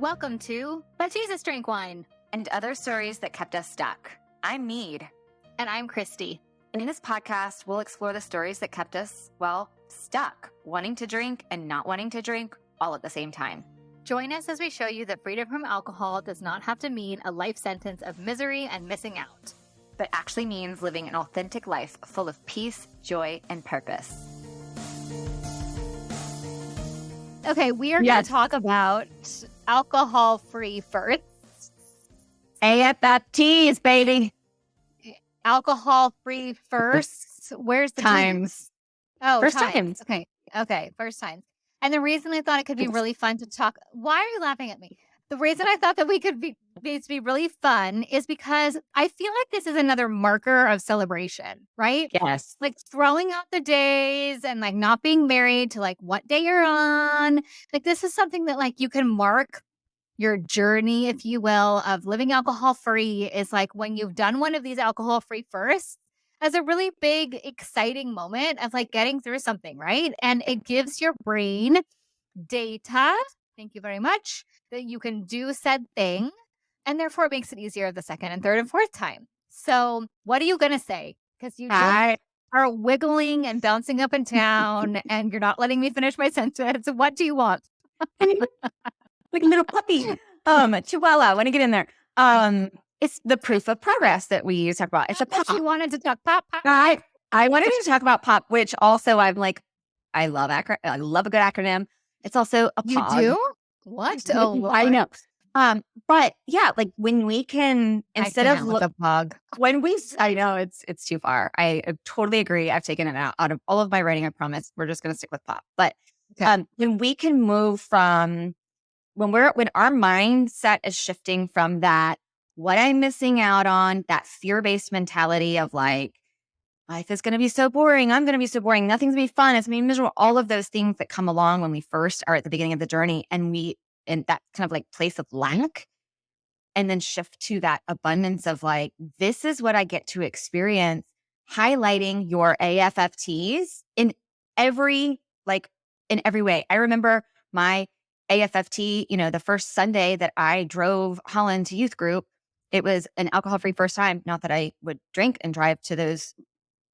Welcome to But Jesus Drank Wine. And other stories that kept us stuck. I'm Mead. And I'm Christy. And in this podcast, we'll explore the stories that kept us, well, stuck, wanting to drink and not wanting to drink all at the same time. Join us as we show you that freedom from alcohol does not have to mean a life sentence of misery and missing out, but actually means living an authentic life full of peace, joy, and purpose. Okay, we are going to talk about alcohol-free first. AFFTs, baby. Alcohol-free first. Where's the times? Oh, first times. Okay, first times. And the reason I thought it could be really fun to talk. Why are you laughing at me? The reason I thought that we could be these be really fun is because I feel like this is another marker of celebration, right? Yes. Like throwing out the days and like not being married to like what day you're on. Like this is something that like you can mark your journey, if you will, of living alcohol free is like when you've done one of these alcohol free firsts as a really big, exciting moment of like getting through something, right? And it gives your brain data. Thank you very much. That you can do said thing. And therefore, it makes it easier the second and third and fourth time. So what are you going to say? Because you just are wiggling and bouncing up and down and you're not letting me finish my sentence. What do you want? Like a little puppy. Chihuahua. I want to get in there. It's the proof of progress that we talk about. It's a pop. You wanted to talk pop. I wanted to talk about pop, which also I'm like, I love a good acronym. It's also a pog. You do? What? Oh, I know. But yeah, like when we can instead of the pog. I know it's too far. I totally agree. I've taken it out of all of my writing. I promise. We're just going to stick with pop. But when we can move from when our mindset is shifting from that, what I'm missing out on, that fear-based mentality of like, life is going to be so boring. I'm going to be so boring. Nothing's going to be fun. It's going to be miserable. All of those things that come along when we first are at the beginning of the journey and in that kind of like place of lack, and then shift to that abundance of like, this is what I get to experience, highlighting your AFFTs in every way. I remember my AFFT, the first Sunday that I drove Holland to youth group, it was an alcohol-free first time. Not that I would drink and drive to those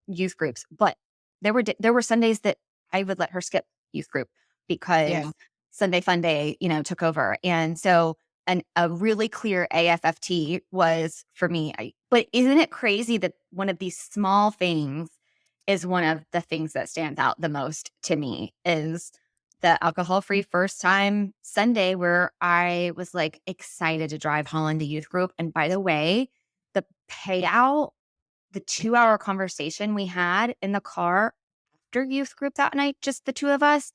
youth groups, but there were Sundays that I would let her skip youth group because Sunday Fun Day, took over. And so a really clear AFFT was for me. But isn't it crazy that one of these small things is one of the things that stands out the most to me is the alcohol-free first time Sunday where I was like excited to drive Holland to youth group. And by the way, the payout, the 2-hour conversation we had in the car after youth group that night, just the two of us.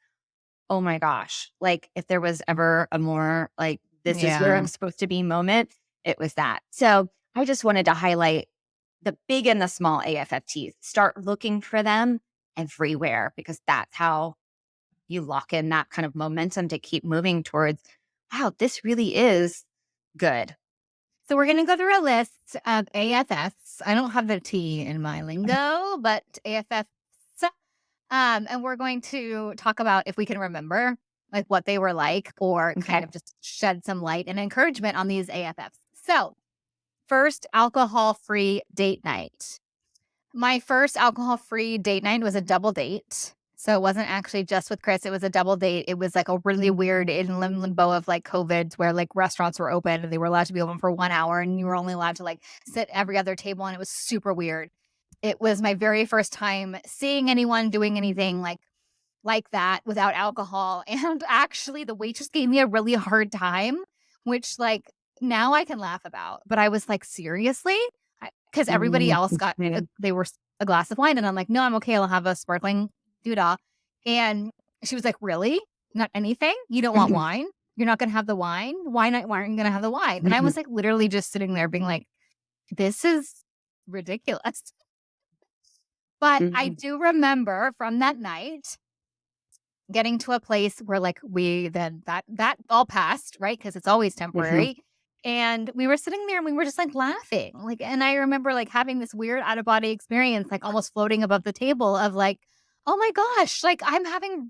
Oh my gosh. Like if there was ever a more like, this is where I'm supposed to be moment, it was that. So I just wanted to highlight the big and the small AFFTs. Start looking for them everywhere because that's how you lock in that kind of momentum to keep moving towards, wow, this really is good. So we're going to go through a list of AFFs. I don't have the T in my lingo, but AFFs. And we're going to talk about if we can remember like what they were like or kind of just shed some light and encouragement on these AFFs. So first, alcohol-free date night. My first alcohol-free date night was a double date. So it wasn't actually just with Chris. It was a double date. It was like a really weird in limbo of like COVID where like restaurants were open and they were allowed to be open for 1 hour and you were only allowed to like sit every other table. And it was super weird. It was my very first time seeing anyone doing anything like that without alcohol. And actually the waitress gave me a really hard time, which like now I can laugh about. But I was like, seriously? Because everybody else got, they were a glass of wine. And I'm like, no, I'm okay. I'll have a sparkling doodah. And she was like, really? Not anything? You don't want wine? You're not going to have the wine? Why not? Why aren't you going to have the wine? And I was like, literally just sitting there being like, this is ridiculous. But I do remember from that night getting to a place where like we then that all passed, right? Because it's always temporary. And we were sitting there and we were just like laughing. Like, and I remember like having this weird out of body experience, like almost floating above the table of like, oh my gosh, like I'm having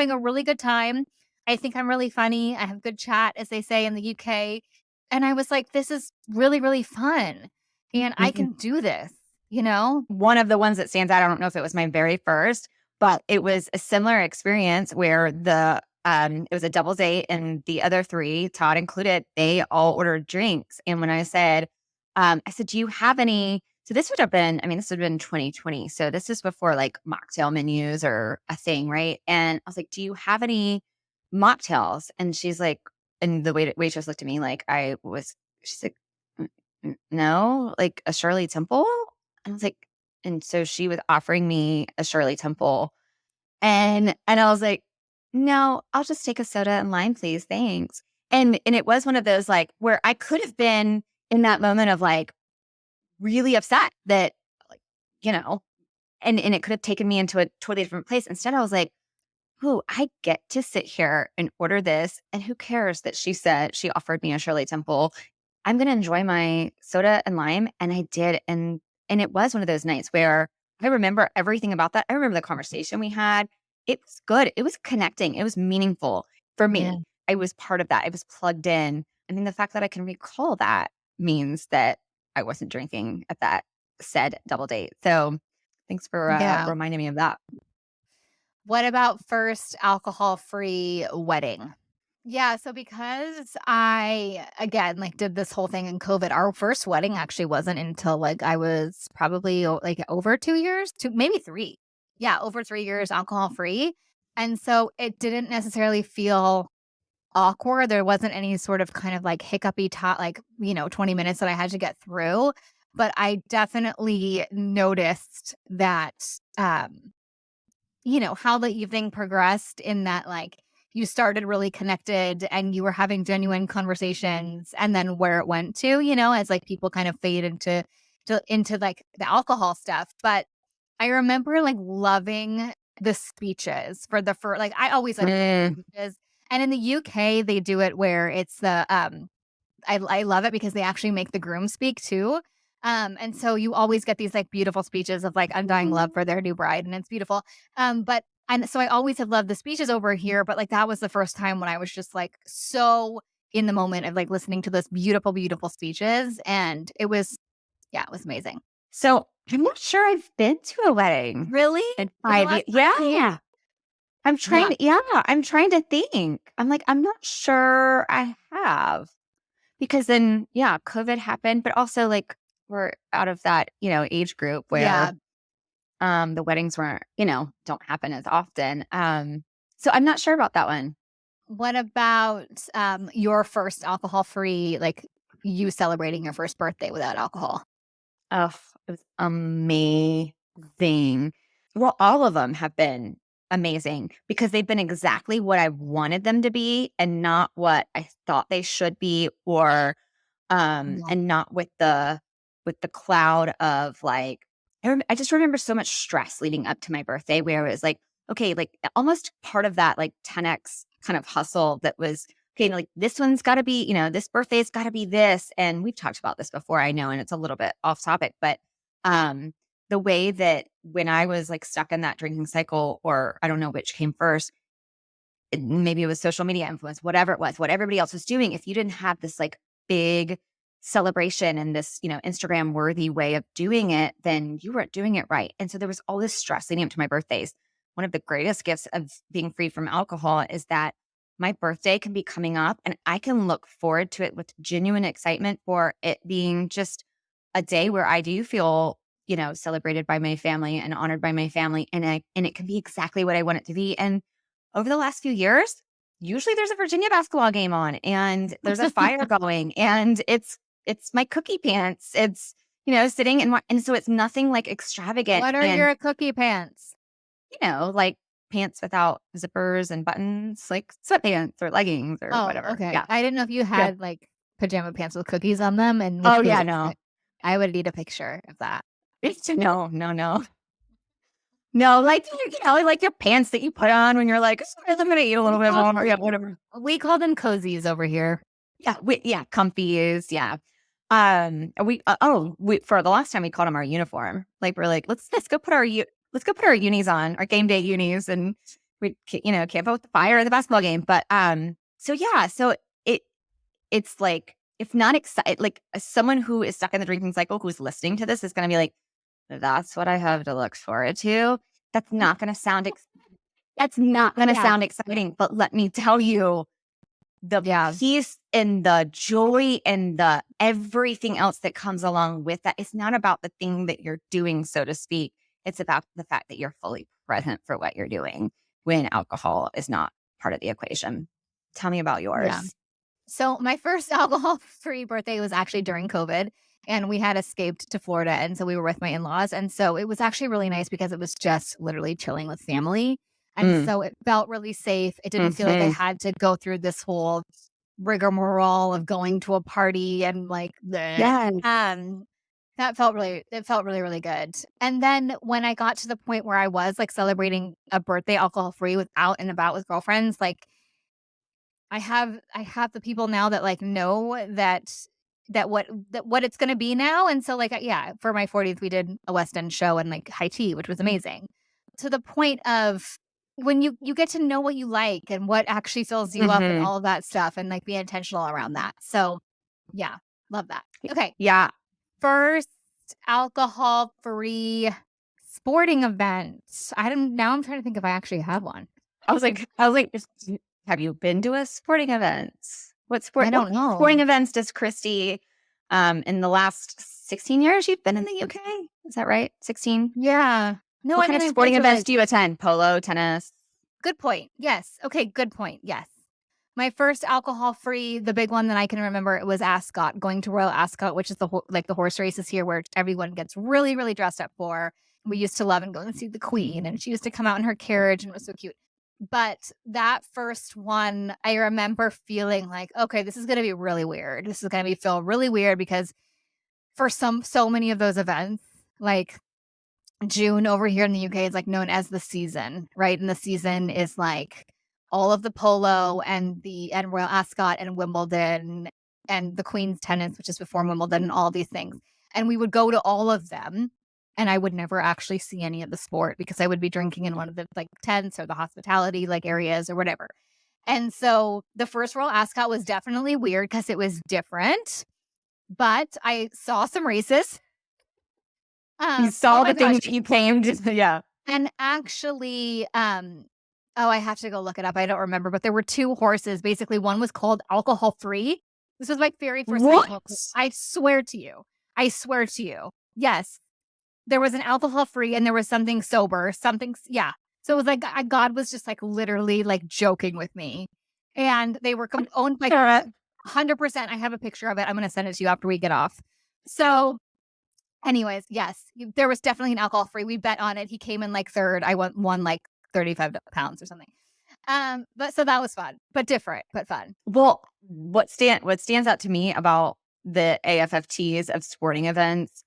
a really good time. I think I'm really funny. I have good chat, as they say in the UK. And I was like, this is really, really fun. And I Mhm. can do this, you know? One of the ones that stands out, I don't know if it was my very first, but it was a similar experience where it was a double date and the other three, Todd included, they all ordered drinks. And when I said, do you have any? So this would have been, I mean, this would have been 2020. So this is before like mocktail menus or a thing, right? And I was like, do you have any mocktails? And she's like, and the waitress looked at me like she's like, No, like a Shirley Temple. And I was like, and so she was offering me a Shirley Temple. And I was like, no, I'll just take a soda and lime, please. Thanks. And it was one of those like where I could have been in that moment of like really upset that, like, you know, and it could have taken me into a totally different place. Instead, I was like, oh, I get to sit here and order this. And who cares that she said she offered me a Shirley Temple? I'm gonna enjoy my soda and lime. And I did. And it was one of those nights where I remember everything about that. I remember the conversation we had. It was good. It was connecting. It was meaningful for Yeah. me. I was part of that. I was plugged in. I mean, the fact that I can recall that means that I wasn't drinking at that said double date. So thanks for Yeah. reminding me of that. What about first alcohol-free wedding? Yeah, so because I, again, like, did this whole thing in COVID, our first wedding actually wasn't until, like, I was probably, like, over 2 years, 2 maybe 3. Yeah, over 3 years alcohol-free, and so it didn't necessarily feel awkward. There wasn't any sort of kind of, like, hiccupy 20 minutes that I had to get through, but I definitely noticed that, how the evening progressed in that, like, you started really connected and you were having genuine conversations, and then where it went to, as, like, people kind of fade into, like, the alcohol stuff. But I remember, like, loving the speeches for like, I always like Mm. speeches, and in the UK, they do it where it's I love it because they actually make the groom speak too. And so you always get these like beautiful speeches of like undying love for their new bride, and it's beautiful. But and so I always have loved the speeches over here, but like that was the first time when I was just like so in the moment of like listening to those beautiful, beautiful speeches. And it was, yeah, it was amazing. So I'm not sure I've been to a wedding Really? in In the 5 years. last 5 years? Yeah. Yeah. I'm trying to think. I'm like, I'm not sure I have because then, yeah, COVID happened, but also like we're out of that, age group where Yeah. the weddings weren't, don't happen as often. So I'm not sure about that one. What about your first alcohol free, like you celebrating your first birthday without alcohol? Oh, it was amazing. Well, all of them have been amazing because they've been exactly what I wanted them to be and not what I thought they should be or Yeah. and not with the cloud of like I just remember so much stress leading up to my birthday where it was like, okay, like almost part of that like 10x kind of hustle that was okay, like this one's got to be, this birthday's got to be this. And we've talked about this before, I know, and it's a little bit off topic, but um, the way that when I was like stuck in that drinking cycle, or I don't know which came first, maybe it was social media influence, whatever it was, what everybody else was doing. If you didn't have this like big celebration and this, Instagram worthy way of doing it, then you weren't doing it right. And so there was all this stress leading up to my birthdays. One of the greatest gifts of being free from alcohol is that my birthday can be coming up and I can look forward to it with genuine excitement for it being just a day where I do feel, celebrated by my family and honored by my family. And it can be exactly what I want it to be. And over the last few years, usually there's a Virginia basketball game on and there's a fire going and it's my cookie pants. It's, sitting and so it's nothing like extravagant What are and, your cookie pants? like pants without zippers and buttons, like sweatpants or leggings or Oh, whatever. okay. Yeah. I didn't know if you Yeah. had like pajama pants with cookies on them, in which Oh case yeah, no. I would need a picture of that. No, no, no. No, like like your pants that you put on when you're like, "I'm gonna eat a We little bit call more." Yeah, whatever. we call them cozies over here. Yeah, comfy is, yeah. We for the last time we called them our uniform. Like we're like, let's go put our unis on, our game day unis, and we, can't vote the fire at the basketball game. But so yeah, so it's like, if not excited, like someone who is stuck in the drinking cycle who's listening to this is going to be like, that's what I have to look forward to. That's not going to sound that's not going to sound exciting. But let me tell you, the peace and the joy and the everything else that comes along with that. It's not about the thing that you're doing, so to speak. It's about the fact that you're fully present for what you're doing when alcohol is not part of the equation. Tell me about yours. Yeah. So my first alcohol-free birthday was actually during COVID, and we had escaped to Florida, and so we were with my in-laws, and so it was actually really nice because it was just literally chilling with family, and so it felt really safe. It didn't feel like I had to go through this whole rigmarole of going to a party and like that felt really really good. And then when I got to the point where I was like celebrating a birthday alcohol-free with out and about with girlfriends, like I have the people now that like know that what it's gonna be now. And so like yeah, for my 40th we did a West End show and like high tea, which was amazing. To the point of when you get to know what you like and what actually fills you up and all of that stuff and like be intentional around that. So yeah, love that. Okay. Yeah. First alcohol-free sporting event. Now I'm trying to think if I actually have one. I was like, have you been to a sporting event? I don't know. Sporting events does Christy in the last 16 years you've been in the UK? Is that right? 16? Yeah. No, what kind of sporting events do you attend? Polo, tennis? Good point. Yes. Okay, good point. Yes. My first alcohol-free, the big one that I can remember, it was Ascot, going to Royal Ascot, which is the horse races here where everyone gets really, really dressed up for. We used to love and go and see the Queen, and she used to come out in her carriage and it was so cute. But that first one, I remember feeling like, okay, this is going to be really weird. This is going to feel really weird because for so many of those events, like June over here in the UK is like known as the season, right? And the season is like all of the polo and Royal Ascot and Wimbledon and the Queen's tennis, which is before Wimbledon and all these things. And we would go to all of them. And I would never actually see any of the sport because I would be drinking in one of the like tents or the hospitality like areas or whatever. And so the first Royal Ascot was definitely weird because it was different. But I saw some races. You saw the things you came to, yeah. And actually, I have to go look it up. I don't remember, but there were two horses. Basically, one was called Alcohol Free. This was my very first alcohol. I swear to you. Yes. There was an alcohol free and there was something sober, yeah. So it was like God was just like literally like joking with me. And they were owned by 100%. I have a picture of it. I'm going to send it to you after we get off. So anyways, yes, there was definitely an alcohol free. We bet on it. He came in like third. I won like 35 pounds or something. But so that was fun, but different, but fun. Well, what stands out to me about the AFFTs of sporting events,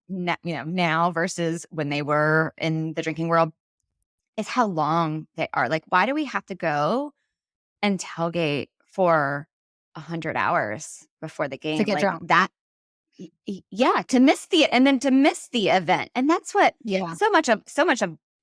now versus when they were in the drinking world, is how long they are. Like, why do we have to go and tailgate for 100 hours before the game to get drunk? That, yeah, to miss the event, and that's what. Yeah, so much of.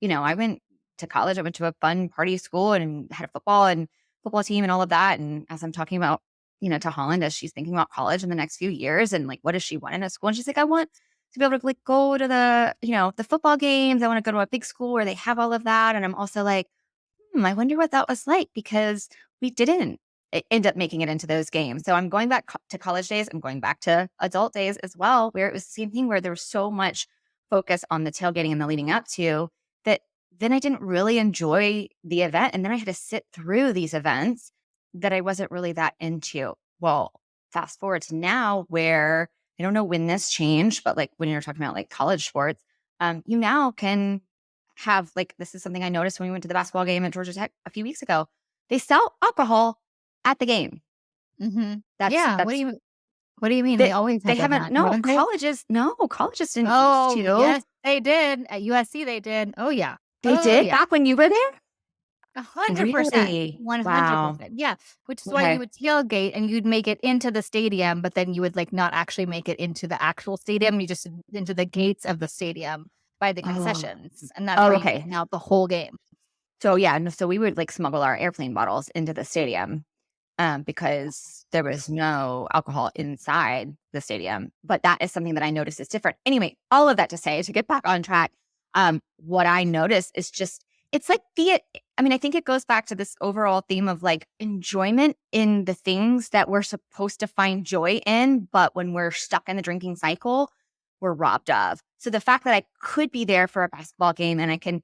I went to college. I went to a fun party school and had a football team and all of that. And as I'm talking about, to Holland, as she's thinking about college in the next few years and like, what does she want in a school? And she's like, I want to be able to like go to the football games. I want to go to a big school where they have all of that. And I'm also like, I wonder what that was like because we didn't end up making it into those games. So I'm going back to college days. I'm going back to adult days as well, where it was the same thing, where there was so much focus on the tailgating and the leading up to that. Then I didn't really enjoy the event. And then I had to sit through these events that I wasn't really that into. Well, fast forward to now where I don't know when this changed, but like when you're talking about like college sports, you now can have like, this is something I noticed when we went to the basketball game at Georgia Tech a few weeks ago. They sell alcohol at the game. Mm-hmm. What do you mean? They always they haven't. No, colleges didn't. Oh, yes, they did at USC. They did. Oh yeah. They did back when you were there? 100%. 100%. Yeah. Which is why you would tailgate and you'd make it into the stadium, but then you would like not actually make it into the actual stadium. You just into the gates of the stadium by the concessions. And that's where you hang out the whole game. So yeah, so we would like smuggle our airplane bottles into the stadium because there was no alcohol inside the stadium. But that is something that I noticed is different. Anyway, all of that to say, to get back on track, what I notice is just, it's like I mean, I think it goes back to this overall theme of like enjoyment in the things that we're supposed to find joy in, but when we're stuck in the drinking cycle, we're robbed of. So the fact that I could be there for a basketball game and I can,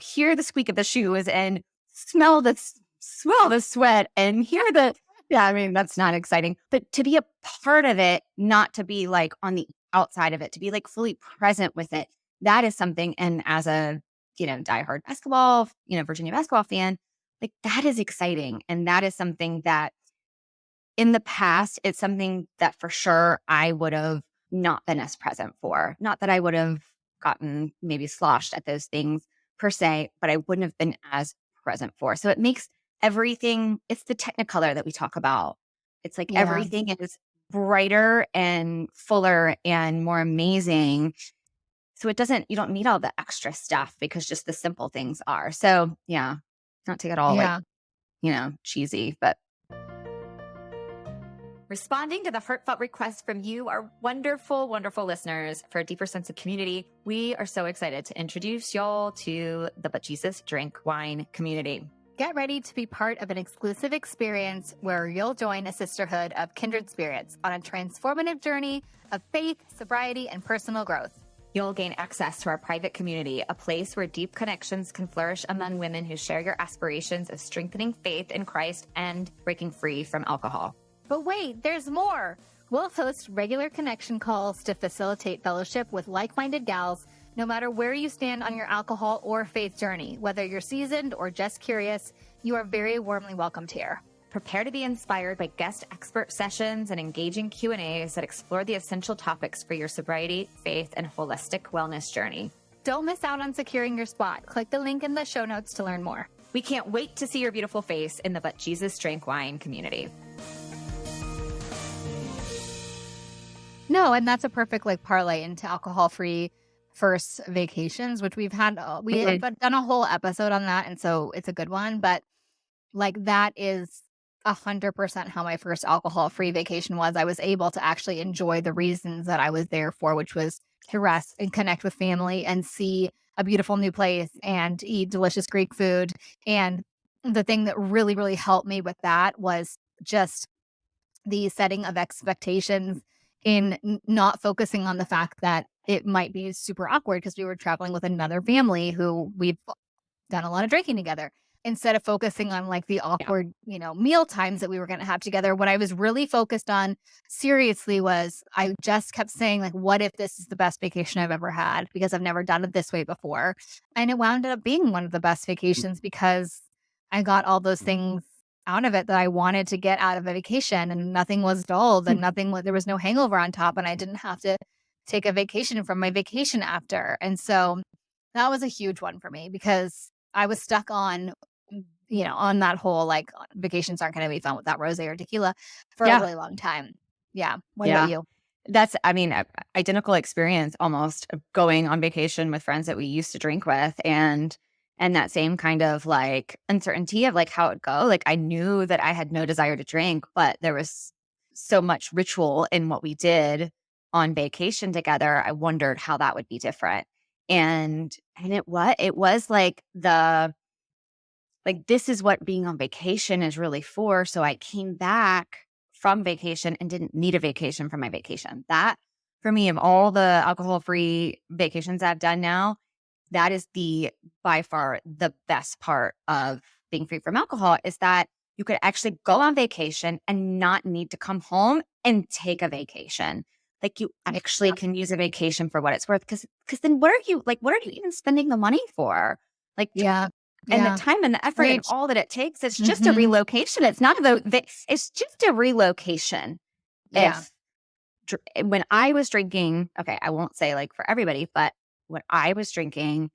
hear the squeak of the shoes and smell the sweat and hear the, yeah, I mean, that's not exciting, but to be a part of it, not to be like on the outside of it, to be like fully present with it. That is something. And as a, diehard basketball, Virginia basketball fan, like that is exciting. And that is something that in the past, it's something that for sure I would have not been as present for. Not that I would have gotten maybe sloshed at those things per se, but I wouldn't have been as present for. So it makes everything, it's the technicolor that we talk about. It's like Yeah. everything is brighter and fuller and more amazing. So you don't need all the extra stuff because just the simple things are. So yeah, not to get all like, Yeah. cheesy, but responding to the heartfelt request from you, our wonderful, wonderful listeners, for a deeper sense of community, we are so excited to introduce y'all to the But Jesus Drink Wine community. Get ready to be part of an exclusive experience where you'll join a sisterhood of kindred spirits on a transformative journey of faith, sobriety, and personal growth. You'll gain access to our private community, a place where deep connections can flourish among women who share your aspirations of strengthening faith in Christ and breaking free from alcohol. But wait, there's more. We'll host regular connection calls to facilitate fellowship with like-minded gals, no matter where you stand on your alcohol or faith journey. Whether you're seasoned or just curious, you are very warmly welcomed here. Prepare to be inspired by guest expert sessions and engaging Q&As that explore the essential topics for your sobriety, faith, and holistic wellness journey. Don't miss out on securing your spot. Click the link in the show notes to learn more. We can't wait to see your beautiful face in the But Jesus Drank Wine community. No, and that's a perfect like parlay into alcohol-free first vacations, which we've had. We've done a whole episode on that, and so it's a good one. But like that is 100% how my first alcohol-free vacation was. I was able to actually enjoy the reasons that I was there for, which was to rest and connect with family and see a beautiful new place and eat delicious Greek food. And the thing that really, really helped me with that was just the setting of expectations in not focusing on the fact that it might be super awkward because we were traveling with another family who we've done a lot of drinking together. Instead of focusing on like the awkward, meal times that we were going to have together, what I was really focused on seriously was I just kept saying like, what if this is the best vacation I've ever had? Because I've never done it this way before. And it wound up being one of the best vacations because I got all those things out of it that I wanted to get out of a vacation, and nothing was dulled and there was no hangover on top, and I didn't have to take a vacation from my vacation after. And so that was a huge one for me because I was stuck on that whole like vacations aren't going to be fun without rosé or tequila for a really long time. Yeah. What about you? That's, identical experience almost of going on vacation with friends that we used to drink with and that same kind of like uncertainty of like how it would go. Like I knew that I had no desire to drink, but there was so much ritual in what we did on vacation together. I wondered how that would be different. And it was like this is what being on vacation is really for. So I came back from vacation and didn't need a vacation from my vacation. That for me, of all the alcohol-free vacations I've done now, that is by far the best part of being free from alcohol is that you could actually go on vacation and not need to come home and take a vacation. Like you actually can use a vacation for what it's worth. Cause then what are you even spending the money for? Like, and the time and the effort and all that it takes, it's just a relocation. It's not it's just a relocation. Yeah. When I was drinking, okay, I won't say like for everybody, but when I was drinking,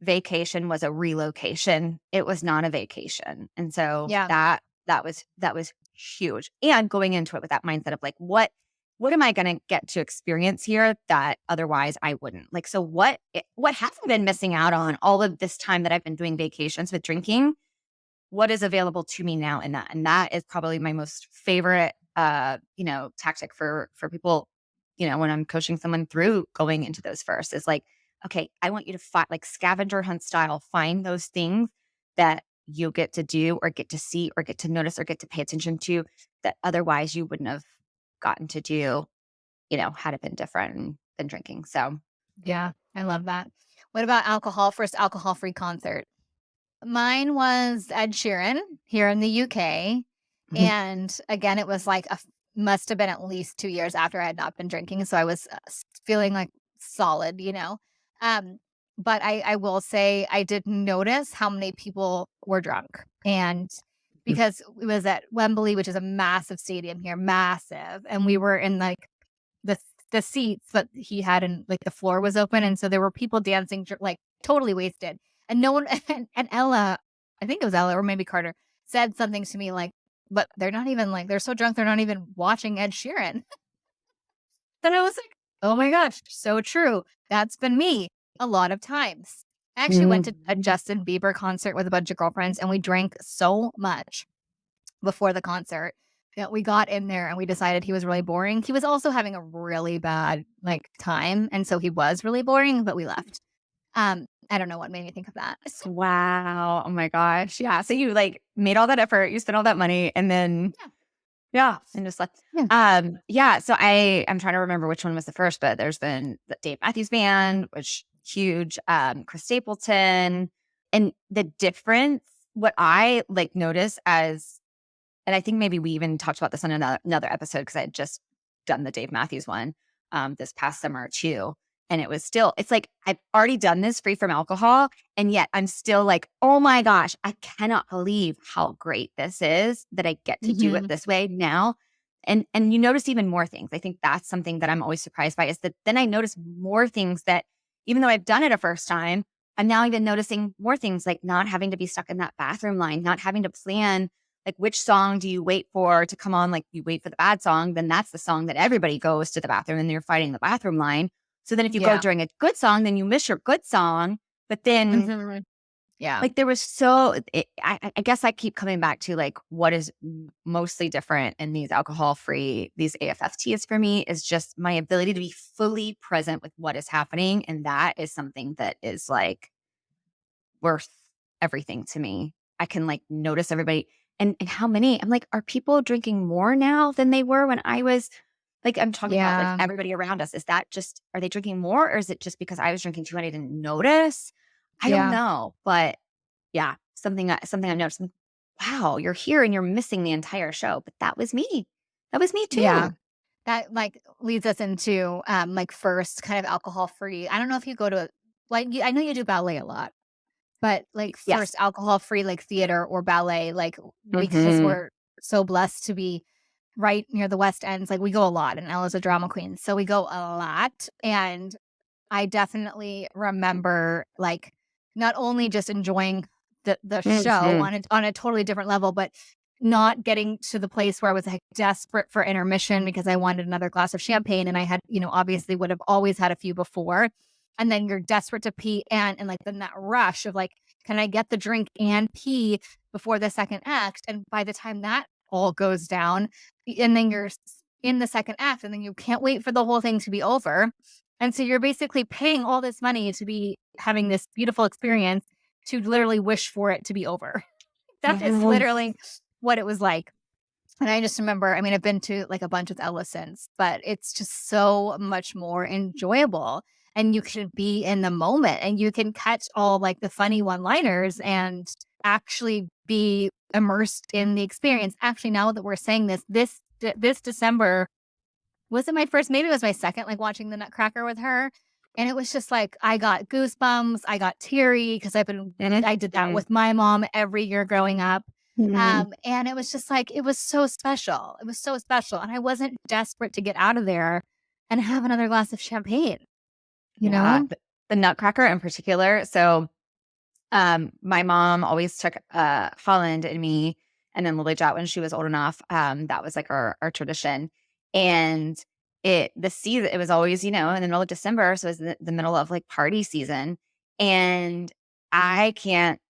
vacation was a relocation. It was not a vacation. And so that was huge. And going into it with that mindset of like, what what am I going to get to experience here that otherwise I wouldn't? Like, so what have I been missing out on all of this time that I've been doing vacations with drinking? What is available to me now in that? And that is probably my most favorite, tactic for people, when I'm coaching someone through going into those first is like, okay, I want you to find like scavenger hunt style, find those things that you get to do or get to see or get to notice or get to pay attention to that otherwise you wouldn't have gotten to do, had it been different than drinking. So, Yeah, I love that. What about alcohol? First alcohol-free concert? Mine was Ed Sheeran here in the UK, mhm. and again, it was like must have been at least 2 years after I had not been drinking, so I was, feeling, like, solid, Um, but I will say I did notice how many people were drunk, and because it was at Wembley, which is a massive stadium here, massive, and we were in, like, the the seats, but he had in like, the floor was open, and so there were people dancing like, totally wasted, and no one and Ella, I think it was Ella or maybe Carter, said something to me like, "But they're not even, like they're so drunk, they're not even watching Ed Sheeran." Then I was like, "Oh my gosh, so true." That's been me a lot of times. I actually went to a Mhm. Justin Bieber concert with a bunch of girlfriends, and we drank so much before the concert. Yeah, we got in there and we decided he was really boring. He was also having a really bad, like, time, and so he was really boring, but we left. I don't know what made me think of that. Wow. Oh my gosh. Yeah. So you like made all that effort, you spent all that money, and then Yeah, yeah, and just like, yeah. yeah. So I'm trying to remember which one was the first, but there's been the Dave Matthews Band, which huge, Chris Stapleton, and the difference. What I like notice as, and I think maybe we even talked about this on another episode because I had just done the Dave Matthews one this past summer too. And it was still, it's like I've already done this free from alcohol. And yet I'm still like, oh my gosh, I cannot believe how great this is that I get to do it Mhm. this way now. And you notice even more things. I think that's something that I'm always surprised by is that then I notice more things that even though I've done it a first time, I'm now even noticing more things like not having to be stuck in that bathroom line, not having to plan like which song do you wait for to come on? Like you wait for the bad song, then that's the song that everybody goes to the bathroom and you're fighting the bathroom line. So then if you go Yeah. during a good song, then you miss your good song. But then Mhm. Yeah. like there was so I guess I keep coming back to like what is mostly different in these alcohol free, these AFFTs for me is just my ability to be fully present with what is happening. And that is something that is like worth everything to me. I can like notice everybody and how many I'm like, are people drinking more now than they were when I was like I'm talking about like Yeah. everybody around us. Is that just are they drinking more or is it just because I was drinking too and I didn't notice? I don't Yeah. know. But yeah, something I noticed. I'm like, wow, you're here and you're missing the entire show. But that was me. That was me Yeah. too. That, like, leads us into, like, first kind of alcohol-free. I don't know if you go to like, I know you do ballet a lot. But, like, Yes. first alcohol-free, like, theater or ballet, like, because Hmm. we're so blessed to be right near the West Ends, like, we go a lot, and Ella's a drama queen, so we go a lot, and I definitely remember, like, not only just enjoying the show Hmm. on a totally different level, but not getting to the place where I was, like, desperate for intermission because I wanted another glass of champagne, and I had, obviously would have always had a few before, and then you're desperate to pee and, like, then that rush of, like, "Can I get the drink and pee before the second act?" And by the time that all goes down, and then you're in the second act, and then you can't wait for the whole thing to be over, and so you're basically paying all this money to be having this beautiful experience to literally wish for it to be over. That is literally what it was like. And I just remember, I mean, I've been to like a bunch with Ella since, but it's just so much more enjoyable. And you can be in the moment and you can catch all like the funny one liners and actually be immersed in the experience. Actually, now that we're saying this December, was it my first? Maybe it was my second, like, watching the Nutcracker with her, and it was just, like, I got goosebumps, I got teary because I did that with my mom every year growing up, Hmm. and it was just, like, it was so special. It was so special, and I wasn't desperate to get out of there and have another glass of champagne, you Yeah, know? the Nutcracker in particular. So, my mom always took Holland and me, and then Lily Jot when she was old enough. That was like our tradition, and the season, it was always, in the middle of December. So it was the middle of like party season. And I can't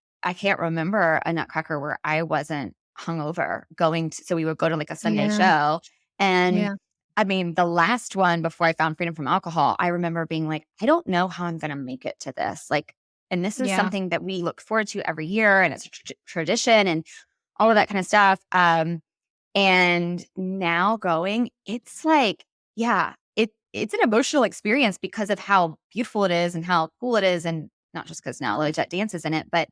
remember a Nutcracker where I wasn't hungover so we would go to like a Sunday Yeah. show. And Yeah. I mean, the last one before I found freedom from alcohol, I remember being like, I don't know how I'm going to make it to this. Like, and this is Yeah. something that we look forward to every year, and it's a tradition and all of that kind of stuff. And now going, it's like, yeah, it's an emotional experience because of how beautiful it is and how cool it is, and not just because now LoJet dances in it, but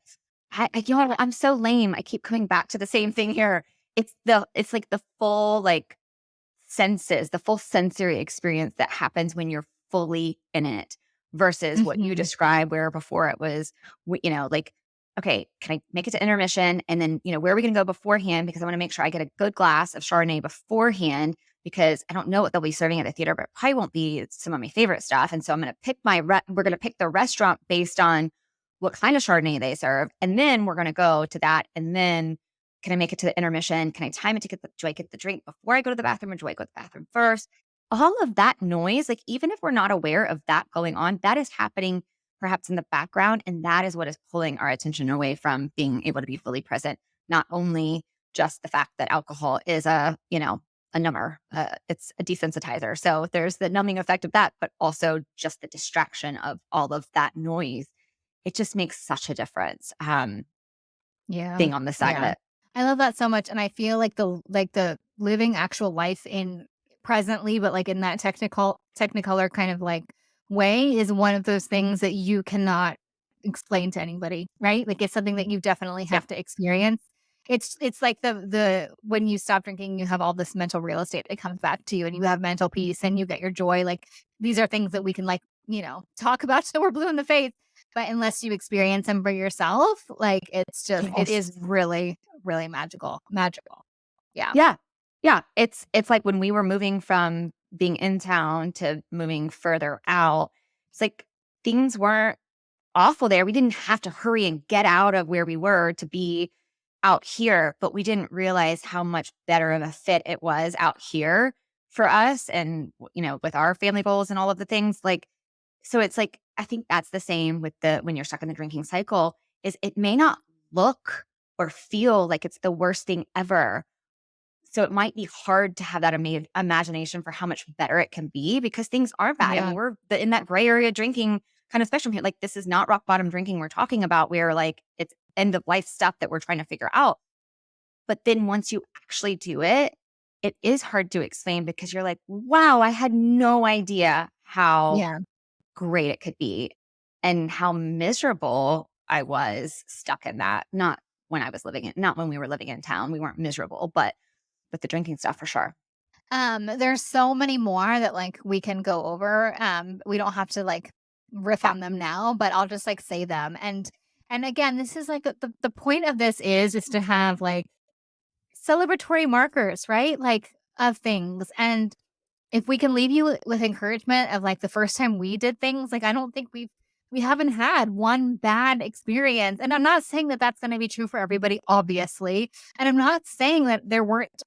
I'm so lame. I keep coming back to the same thing here. It's like the full like senses, the full sensory experience that happens when you're fully in it versus what you Mhm. described, where before it was, like, okay, can I make it to intermission? And then, where are we going to go beforehand? Because I want to make sure I get a good glass of Chardonnay beforehand because I don't know what they'll be serving at the theater, but it probably won't be some of my favorite stuff. And so I'm going to pick we're going to pick the restaurant based on what kind of Chardonnay they serve. And then we're going to go to that. And then can I make it to the intermission? Can I time it to do I get the drink before I go to the bathroom, or do I go to the bathroom first? All of that noise, like even if we're not aware of that going on, that is happening perhaps in the background. And that is what is pulling our attention away from being able to be fully present. Not only just the fact that alcohol is a number, it's a desensitizer. So there's the numbing effect of that, but also just the distraction of all of that noise. It just makes such a difference, Yeah. being on this side of Yeah. it. I love that so much, and I feel like the living actual life in presently, but, like, in that technicolor kind of, like, way is one of those things that you cannot explain to anybody, right? Like, it's something that you definitely Yeah. have to experience. It's like the when you stop drinking, you have all this mental real estate that comes back to you, and you have mental peace, and you get your joy, like, these are things that we can, like, talk about till we're blue in the face, but unless you experience them for yourself, like, it Yes. is really, really magical. Yeah. Yeah. Yeah. It's like when we were moving from being in town to moving further out, it's like things weren't awful there. We didn't have to hurry and get out of where we were to be out here, but we didn't realize how much better of a fit it was out here for us and, with our family goals and all of the things. Like, so it's like, I think that's the same with when you're stuck in the drinking cycle, is it may not look or feel like it's the worst thing ever. So it might be hard to have that imagination for how much better it can be because things are bad. I Yeah. mean, we're in that gray area drinking kind of spectrum here. Like, this is not rock bottom drinking we're talking about, where like it's end of life stuff that we're trying to figure out. But then once you actually do it, it is hard to explain because you're like, wow, I had no idea how Yeah. great it could be and how miserable I was stuck in that. Not when we were living in town. We weren't miserable, but with the drinking stuff for sure. There's so many more that, like, we can go over. We don't have to, like, riff Yeah. on them now, but I'll just, like, say them. And again, this is, like, the point of this is to have, like, celebratory markers, right? Like, of things. And if we can leave you with encouragement of, like, the first time we did things, like, I don't think we haven't had one bad experience, and I'm not saying that that's gonna be true for everybody, obviously, and I'm not saying that there weren't,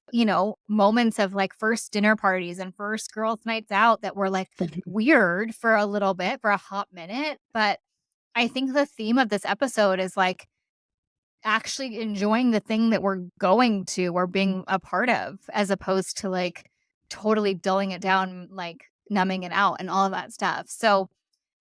moments of, like, first dinner parties and first girls' nights out that were, like, weird for a little bit, for a hot minute, but I think the theme of this episode is, like, actually enjoying the thing that we're going to or being a part of, as opposed to, like, totally dulling it down, like, numbing it out and all of that stuff. So,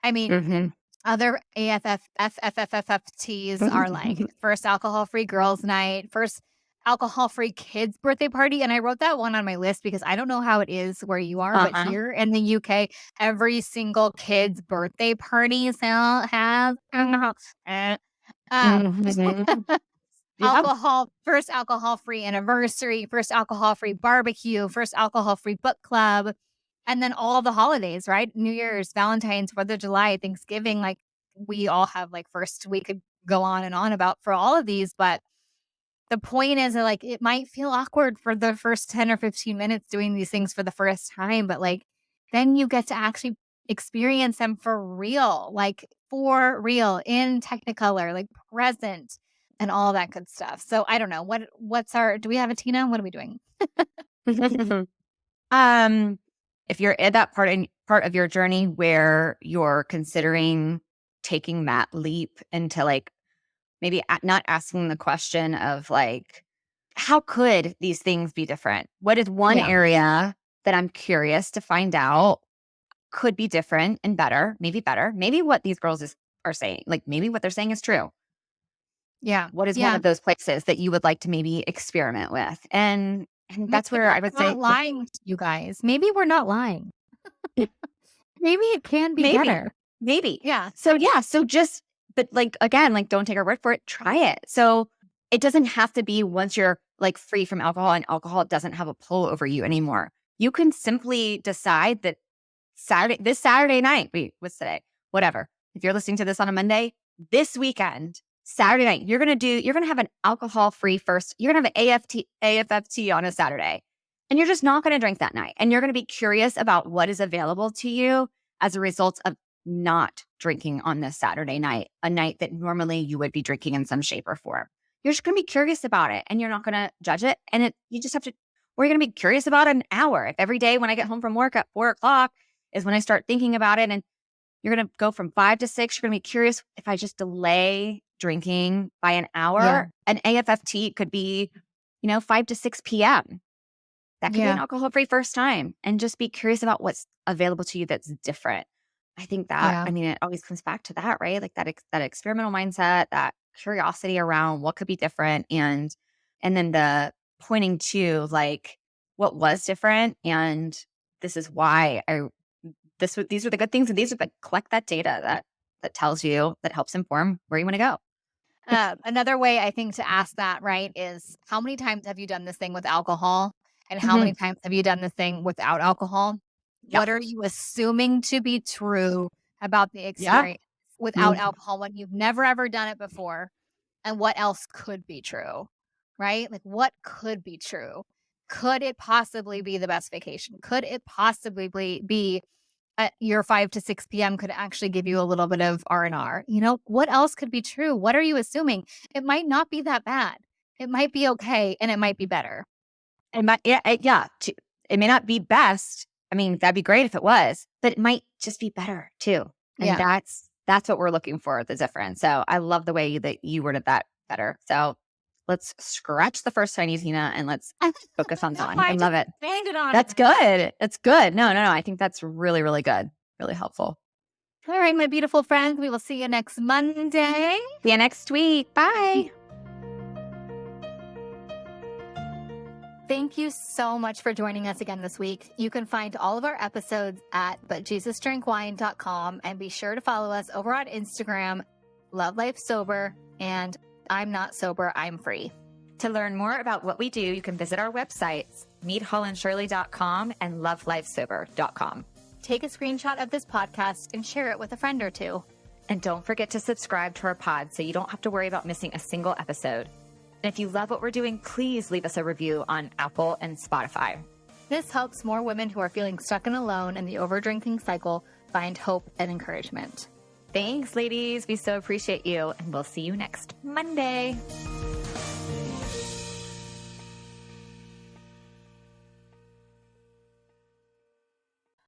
I mean, Mhm. other AFFFFFFTs are, like, first alcohol-free girls' night, first alcohol-free kids' birthday party, and I wrote that one on my list because I don't know how it is where you are, but Uh-huh. here in the UK, every single kid's birthday party has um Mhm. Yeah. first alcohol-free anniversary, first alcohol-free barbecue, first alcohol-free book club, and then all the holidays, right? New Year's, Valentine's, 4th of July, Thanksgiving, like, we all have, like, first we could go on and on about for all of these, but the point is that, like, it might feel awkward for the first 10 or 15 minutes doing these things for the first time, but, like, then you get to actually experience them for real, like, for real in Technicolor, like, present and all that good stuff. So, I don't know. What's our do we have a Tina? What are we doing? Um, if you're at that part of your journey where you're considering taking that leap into like maybe not asking the question of like, how could these things be different? What is one Yeah. area that I'm curious to find out could be different and better? Maybe what these girls are saying, like maybe what they're saying is true. Yeah. What is one Yeah. of those places that you would like to maybe experiment with? And that's Maybe where I we're would say not lying to you guys. Maybe we're not lying. Maybe it can be maybe, better. maybe. Yeah. So yeah, so just, but like, again, like don't take our word for it, try it. So it doesn't have to be once you're like free from alcohol and alcohol doesn't have a pull over you anymore. You can simply decide that this Saturday night, wait, what's today? Whatever. If you're listening to this on a Monday, this weekend, Saturday night, you're going to have an alcohol-free first. You're going to have an AFFT on a Saturday. And you're just not going to drink that night. And you're going to be curious about what is available to you as a result of not drinking on this Saturday night, a night that normally you would be drinking in some shape or form. You're just going to be curious about it and you're not going to judge it. And you just have to, we're going to be curious about an hour. If every day when I get home from work at 4:00 is when I start thinking about it, and you're going to go from 5 to 6, you're going to be curious if I just delay drinking by an hour, an AFFT could be, 5 to 6 p.m. That could be an alcohol-free first time, and just be curious about what's available to you that's different. I think that, it always comes back to that, right? Like that experimental mindset, that curiosity around what could be different, and then the pointing to like what was different, and this is why these are the good things, and these are collect that data that tells you, that helps inform where you want to go. Another way I think to ask that, right, is how many times have you done this thing with alcohol? And how many times have you done this thing without alcohol? Yep. What are you assuming to be true about the experience without alcohol when you've never ever done it before? And what else could be true, right? Like what could be true? Could it possibly be the best vacation? Could it possibly be your 5 to 6 p.m. could actually give you a little bit of R&R? What else could be true? What are you assuming? It might not be that bad. It might be okay, and it might be better. It might, it may not be best. I mean, that'd be great if it was, but it might just be better too. And that's what we're looking for, the difference. So I love the way that you worded that better. So let's scratch the first Chinese, Hina, and let's focus on that one. I love it. That's good. That's good. No. I think that's really, really good. Really helpful. All right, my beautiful friends. We will see you next Monday. See you next week. Bye. Thank you so much for joining us again this week. You can find all of our episodes at butjesusdrinkwine.com, and be sure to follow us over on Instagram, Love Life Sober, and I'm Not Sober, I'm Free. To learn more about what we do, you can visit our websites, meethollandshirley.com and lovelifesober.com. Take a screenshot of this podcast and share it with a friend or two. And don't forget to subscribe to our pod so you don't have to worry about missing a single episode. And if you love what we're doing, please leave us a review on Apple and Spotify. This helps more women who are feeling stuck and alone in the overdrinking cycle find hope and encouragement. Thanks, ladies. We so appreciate you, and we'll see you next Monday.